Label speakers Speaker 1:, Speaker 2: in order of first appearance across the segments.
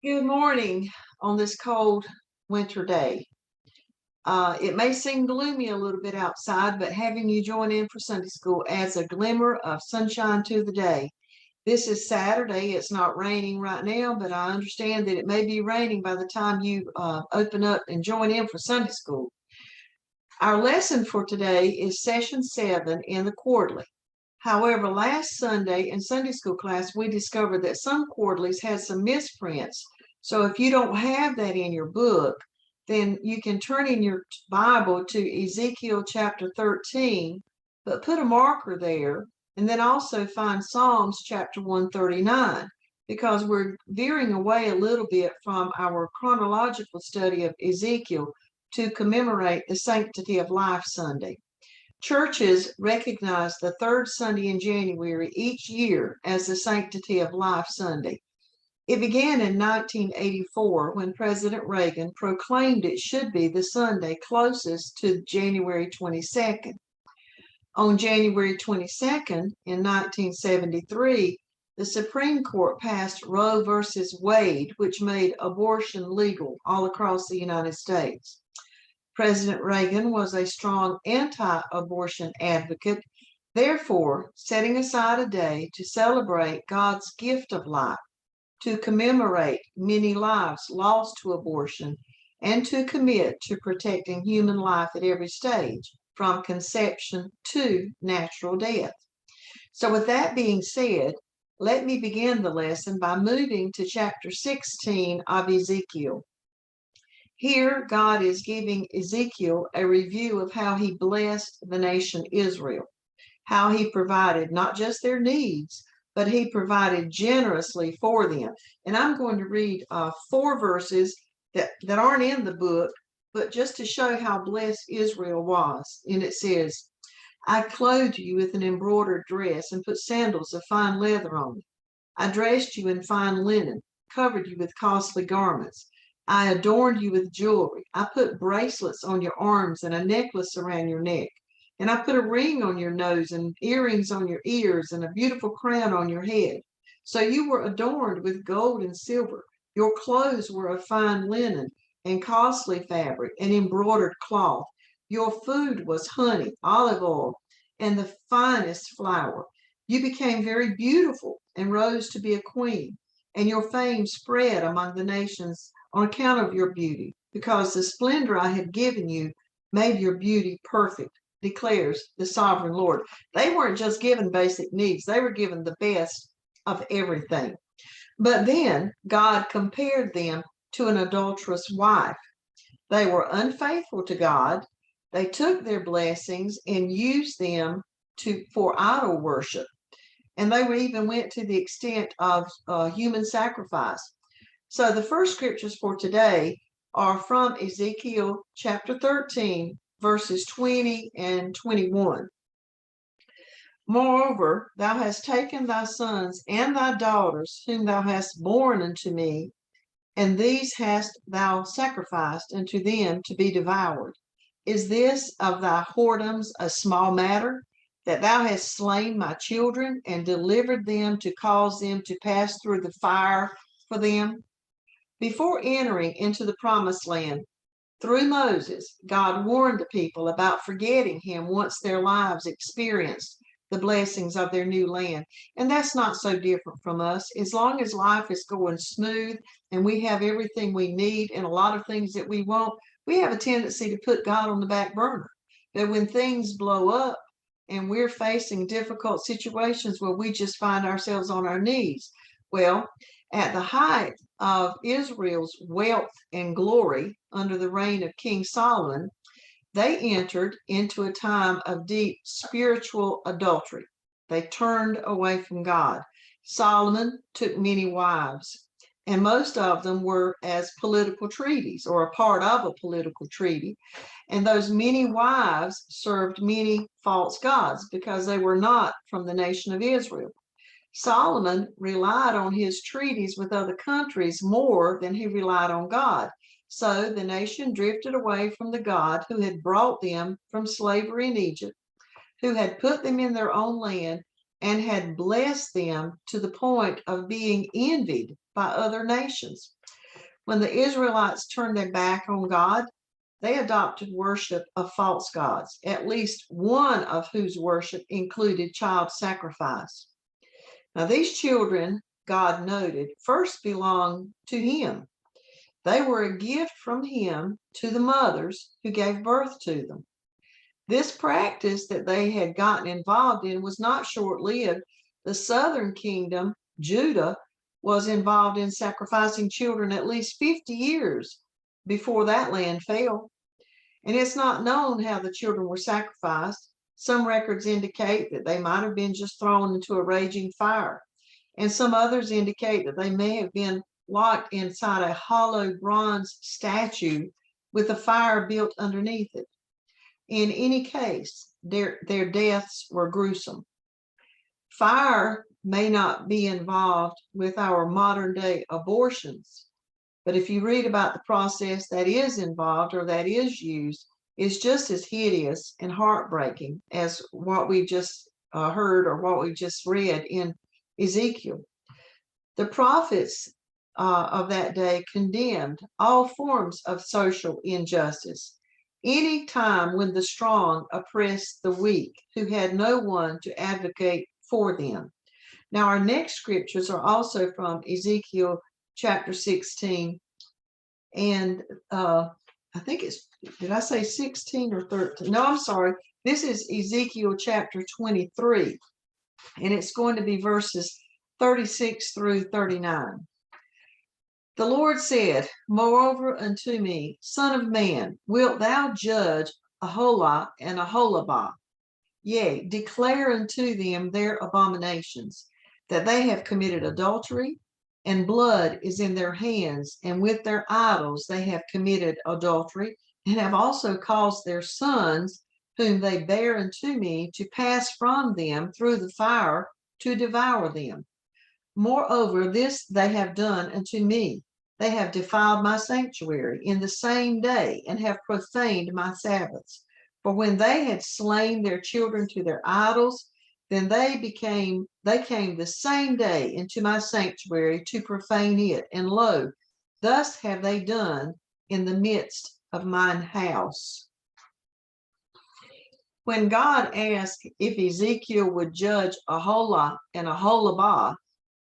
Speaker 1: Good morning on this cold winter day. It may seem gloomy a little bit outside, but having you join in for Sunday school adds a glimmer of sunshine to the day. This is Saturday. It's not raining right now, but I understand that it may be raining by the time you open up and join in for Sunday school. Our lesson for today is session 7 in the quarterly. However, last Sunday in Sunday school class, we discovered that some quarterlies had some misprints. So if you don't have that in your book, then you can turn in your Bible to Ezekiel chapter 13, but put a marker there, and then also find Psalms chapter 139, because we're veering away a little bit from our chronological study of Ezekiel to commemorate the Sanctity of Life Sunday. Churches recognize the third Sunday in January each year as the Sanctity of Life Sunday. It began in 1984 when President Reagan proclaimed it should be the Sunday closest to January 22nd. On January 22nd, in 1973, the Supreme Court passed Roe versus Wade, which made abortion legal all across the United States. President Reagan was a strong anti-abortion advocate, therefore setting aside a day to celebrate God's gift of life, to commemorate many lives lost to abortion, and to commit to protecting human life at every stage, from conception to natural death. So with that being said, let me begin the lesson by moving to chapter 16 of Ezekiel. Here, God is giving Ezekiel a review of how he blessed the nation Israel, how he provided not just their needs, but he provided generously for them. And I'm going to read 4 verses that aren't in the book, but just to show how blessed Israel was. And it says, I clothed you with an embroidered dress and put sandals of fine leather on you. I dressed you in fine linen, covered you with costly garments. I adorned you with jewelry. I put bracelets on your arms and a necklace around your neck. And I put a ring on your nose and earrings on your ears and a beautiful crown on your head. So you were adorned with gold and silver. Your clothes were of fine linen and costly fabric and embroidered cloth. Your food was honey, olive oil, and the finest flour. You became very beautiful and rose to be a queen, and your fame spread among the nations on account of your beauty, because the splendor I had given you made your beauty perfect, declares the sovereign Lord. They weren't just given basic needs, they were given the best of everything. But then God compared them to an adulterous wife. They were unfaithful to God. They took their blessings and used them for idol worship. And they even went to the extent of human sacrifice. So the first scriptures for today are from Ezekiel chapter 13, verses 20 and 21. Moreover, thou hast taken thy sons and thy daughters, whom thou hast borne unto me, and these hast thou sacrificed unto them to be devoured. Is this of thy whoredoms a small matter, that thou hast slain my children and delivered them to cause them to pass through the fire for them? Before entering into the promised land, through Moses, God warned the people about forgetting him once their lives experienced the blessings of their new land. And that's not so different from us. As long as life is going smooth and we have everything we need and a lot of things that we want, we have a tendency to put God on the back burner. But when things blow up and we're facing difficult situations where we just find ourselves on our knees, well, at the height of Israel's wealth and glory under the reign of King Solomon, they entered into a time of deep spiritual adultery. They turned away from God. Solomon took many wives, and most of them were as political treaties or a part of a political treaty. And those many wives served many false gods because they were not from the nation of Israel. Solomon relied on his treaties with other countries more than he relied on God. So the nation drifted away from the God who had brought them from slavery in Egypt, who had put them in their own land, and had blessed them to the point of being envied by other nations. When the Israelites turned their back on God, they adopted worship of false gods, at least one of whose worship included child sacrifice. Now, these children, God noted, first belonged to Him. They were a gift from Him to the mothers who gave birth to them. This practice that they had gotten involved in was not short-lived. The southern kingdom, Judah, was involved in sacrificing children at least 50 years before that land fell. And it's not known how the children were sacrificed. Some records indicate that they might have been just thrown into a raging fire, and some others indicate that they may have been locked inside a hollow bronze statue with a fire built underneath it. In any case, their deaths were gruesome. Fire may not be involved with our modern day abortions, but if you read about the process that is involved or that is used, it's just as hideous and heartbreaking as what we just heard or what we just read in Ezekiel. The prophets of that day condemned all forms of social injustice. Any time when the strong oppressed the weak who had no one to advocate for them. Now, our next scriptures are also from Ezekiel chapter 16. And I think it's, did I say 16 or 13? No, I'm sorry. This is Ezekiel chapter 23. And it's going to be verses 36 through 39. The Lord said, moreover unto me, Son of man, wilt thou judge Aholah and Aholabah? Yea, declare unto them their abominations, that they have committed adultery, and blood is in their hands, and with their idols they have committed adultery, and have also caused their sons, whom they bear unto me, to pass from them through the fire to devour them. Moreover, this they have done unto me. They have defiled my sanctuary in the same day, and have profaned my Sabbaths. For when they had slain their children to their idols, then they came the same day into my sanctuary to profane it. And lo, thus have they done in the midst of mine house. When God asked if Ezekiel would judge Aholah and Aholabah,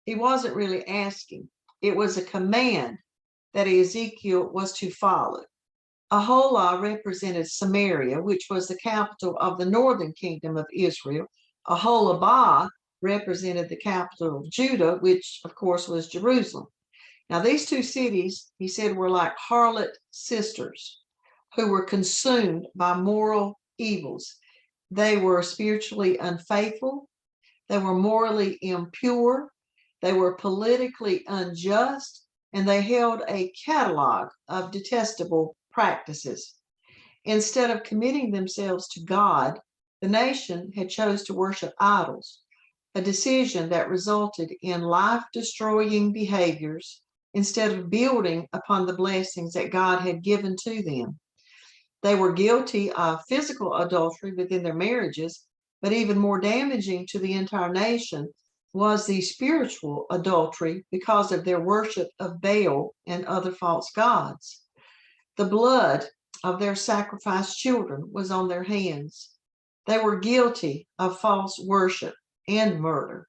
Speaker 1: He wasn't really asking. It was a command that Ezekiel was to follow. Aholah represented Samaria, which was the capital of the northern kingdom of Israel. Aholabah represented the capital of Judah, which of course was Jerusalem. Now these two cities, he said, were like harlot sisters who were consumed by moral evils. They were spiritually unfaithful. They were morally impure. They were politically unjust, and they held a catalog of detestable practices. Instead of committing themselves to God, the nation had chose to worship idols, a decision that resulted in life-destroying behaviors instead of building upon the blessings that God had given to them. They were guilty of physical adultery within their marriages, but even more damaging to the entire nation was the spiritual adultery because of their worship of Baal and other false gods. The blood of their sacrificed children was on their hands. They were guilty of false worship and murder.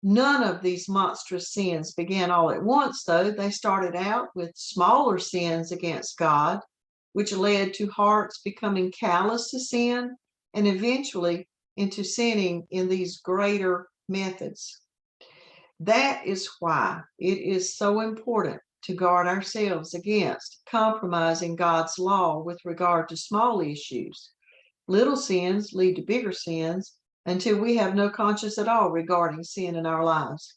Speaker 1: None of these monstrous sins began all at once, though. They started out with smaller sins against God, which led to hearts becoming callous to sin, and eventually into sinning in these greater methods. That is why it is so important to guard ourselves against compromising God's law with regard to small issues. Little sins lead to bigger sins until we have no conscience at all regarding sin in our lives.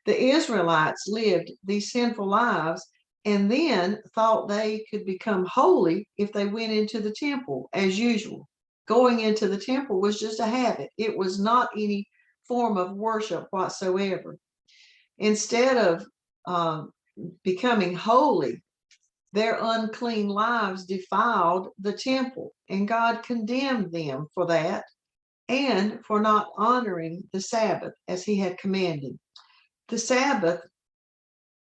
Speaker 1: The Israelites lived these sinful lives and then thought they could become holy if they went into the temple as usual. Going into the temple was just a habit. It was not any form of worship whatsoever. Instead of becoming holy, their unclean lives defiled the temple, and God condemned them for that. and for not honoring the Sabbath as he had commanded. The Sabbath,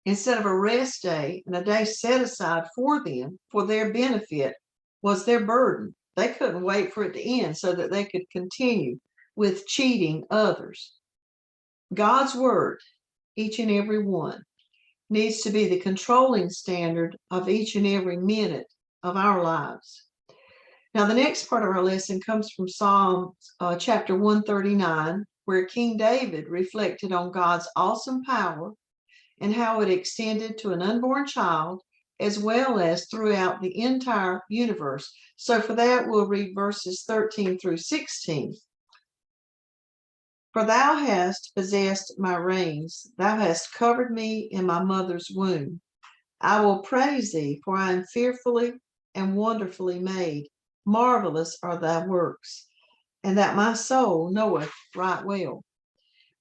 Speaker 1: instead of a rest day and a day set aside for them for their benefit, was their burden. They couldn't wait for it to end so that they could continue with cheating others. God's word, each and every one, needs to be the controlling standard of each and every minute of our lives. Now, the next part of our lesson comes from Psalm chapter 139, where King David reflected on God's awesome power and how it extended to an unborn child as well as throughout the entire universe. So for that, we'll read verses 13 through 16. For thou hast possessed my reins, thou hast covered me in my mother's womb. I will praise thee, for I am fearfully and wonderfully made. Marvelous are thy works, and that my soul knoweth right well.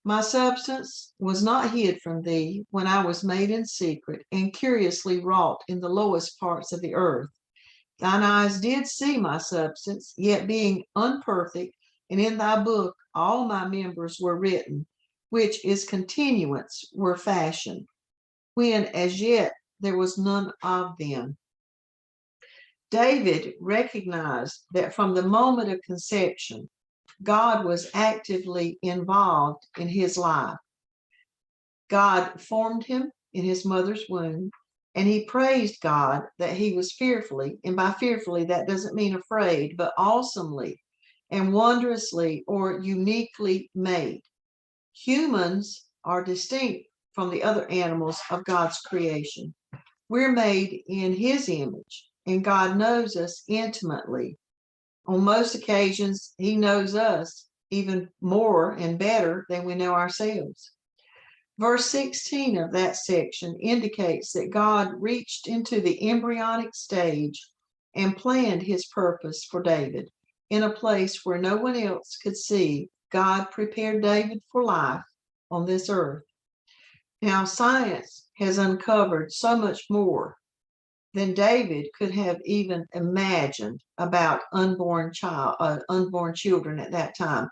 Speaker 1: My substance was not hid from thee when I was made in secret and curiously wrought in the lowest parts of the earth. Thine eyes did see my substance, yet being unperfect, and in thy book all my members were written, which is continuance were fashioned, when as yet there was none of them. David recognized that from the moment of conception, God was actively involved in his life. God formed him in his mother's womb, and he praised God that he was fearfully, and by fearfully, that doesn't mean afraid, but awesomely and wondrously or uniquely made. Humans are distinct from the other animals of God's creation. We're made in his image, and God knows us intimately. On most occasions, he knows us even more and better than we know ourselves. Verse 16 of that section indicates that God reached into the embryonic stage and planned his purpose for David. In a place where no one else could see, God prepared David for life on this earth. Now, science has uncovered so much more than David could have even imagined about unborn children at that time.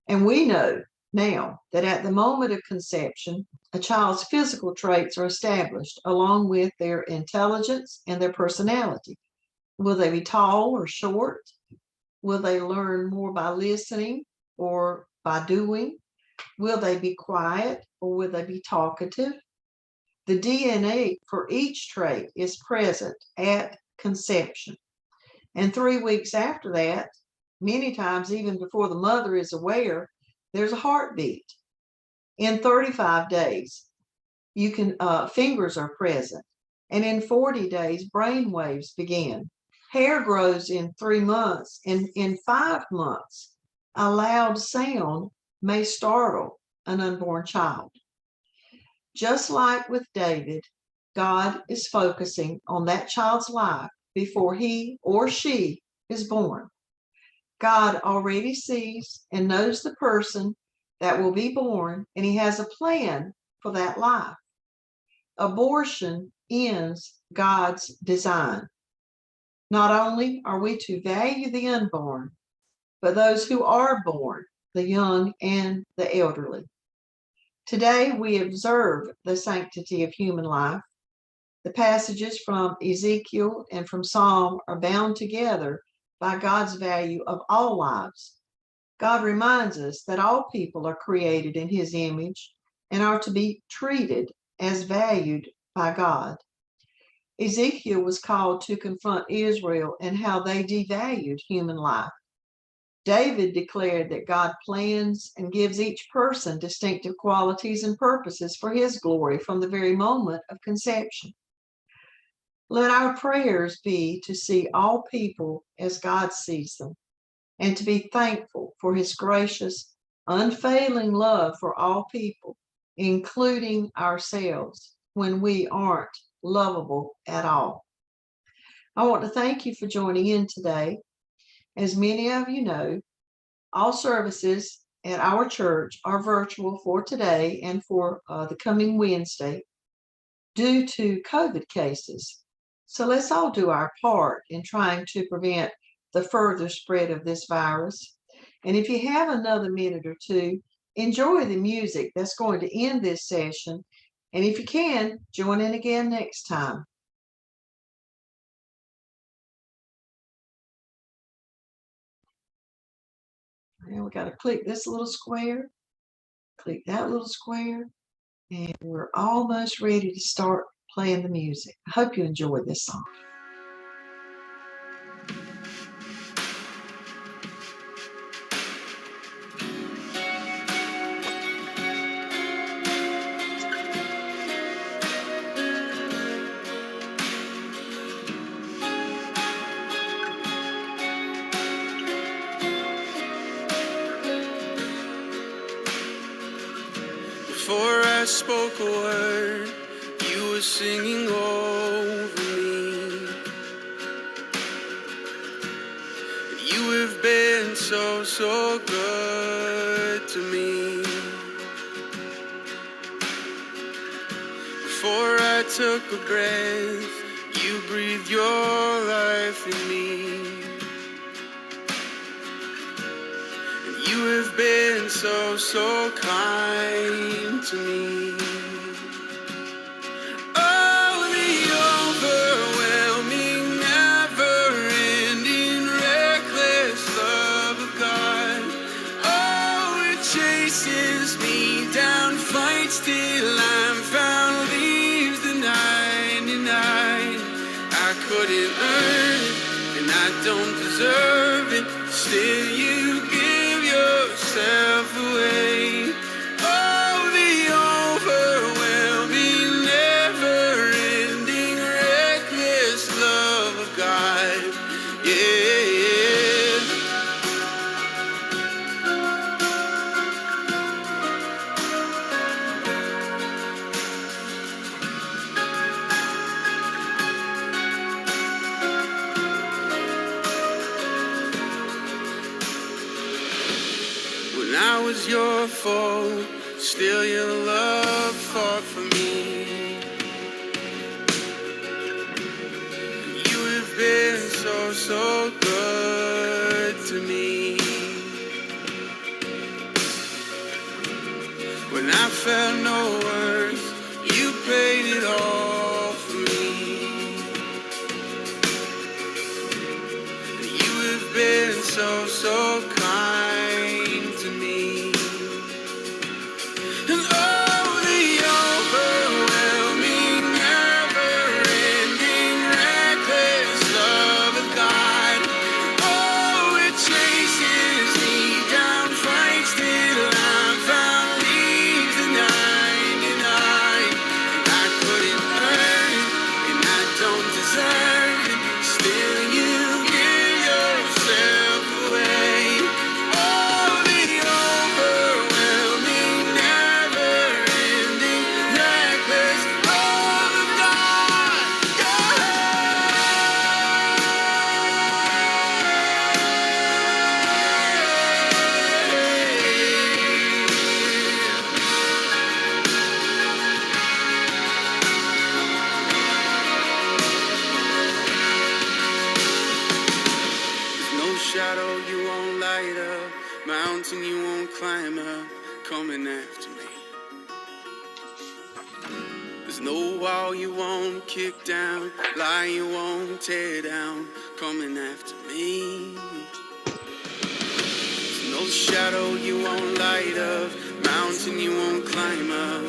Speaker 1: And we know now that at the moment of conception, a child's physical traits are established along with their intelligence and their personality. Will they be tall or short? Will they learn more by listening or by doing? Will they be quiet or will they be talkative? The DNA for each trait is present at conception. And 3 weeks after that, many times even before the mother is aware, there's a heartbeat. In 35 days, fingers are present. And in 40 days, brain waves begin. Hair grows in 3 months. And in 5 months, a loud sound may startle an unborn child. Just like with David, God is focusing on that child's life before he or she is born. God already sees and knows the person that will be born, and he has a plan for that life. Abortion ends God's design. Not only are we to value the unborn, but those who are born, the young and the elderly. Today, we observe the sanctity of human life. The passages from Ezekiel and from Psalm are bound together by God's value of all lives. God reminds us that all people are created in his image and are to be treated as valued by God. Ezekiel was called to confront Israel and how they devalued human life. David declared that God plans and gives each person distinctive qualities and purposes for his glory from the very moment of conception. Let our prayers be to see all people as God sees them, and to be thankful for his gracious, unfailing love for all people, including ourselves, when we aren't lovable at all. I want to thank you for joining in today. As many of you know, all services at our church are virtual for today and for the coming Wednesday due to COVID cases. So let's all do our part in trying to prevent the further spread of this virus. And if you have another minute or two, enjoy the music that's going to end this session. And if you can, join in again next time. Now we got to click this little square, click that little square, and we're almost ready to start playing the music. I hope you enjoyed this song.
Speaker 2: Before I spoke a word, you were singing over me. You have been so, so good to me. Before I took a breath, you breathed your life in me. You have been so, so kind to me. Oh, the overwhelming, never-ending, reckless love of God. Oh, it chases me down, fights till I'm found, leaves the 99. I couldn't earn it, and I don't deserve it. Still, you give yourself away. Oh, the overwhelming, never-ending, reckless love of God. Yeah. When I was your foe, still your love fought for me. You have been so, so good to me. When I felt no worth, you paid it all for me. You have been so, so kind to me. And oh, the overwhelming, never-ending, reckless love of God. Oh, it chases me down, fights till I'm found, leaves the 99. And I couldn't earn it, and I don't deserve it. Still, you give yourself away. Oh, the overwhelming, never-ending, reckless love of God. There's no shadow you won't light up, mountain you won't climb up, coming after me. There's no wall you won't kick down, lie you won't tear down, coming after me. There's no shadow you won't light up, mountain you won't climb up,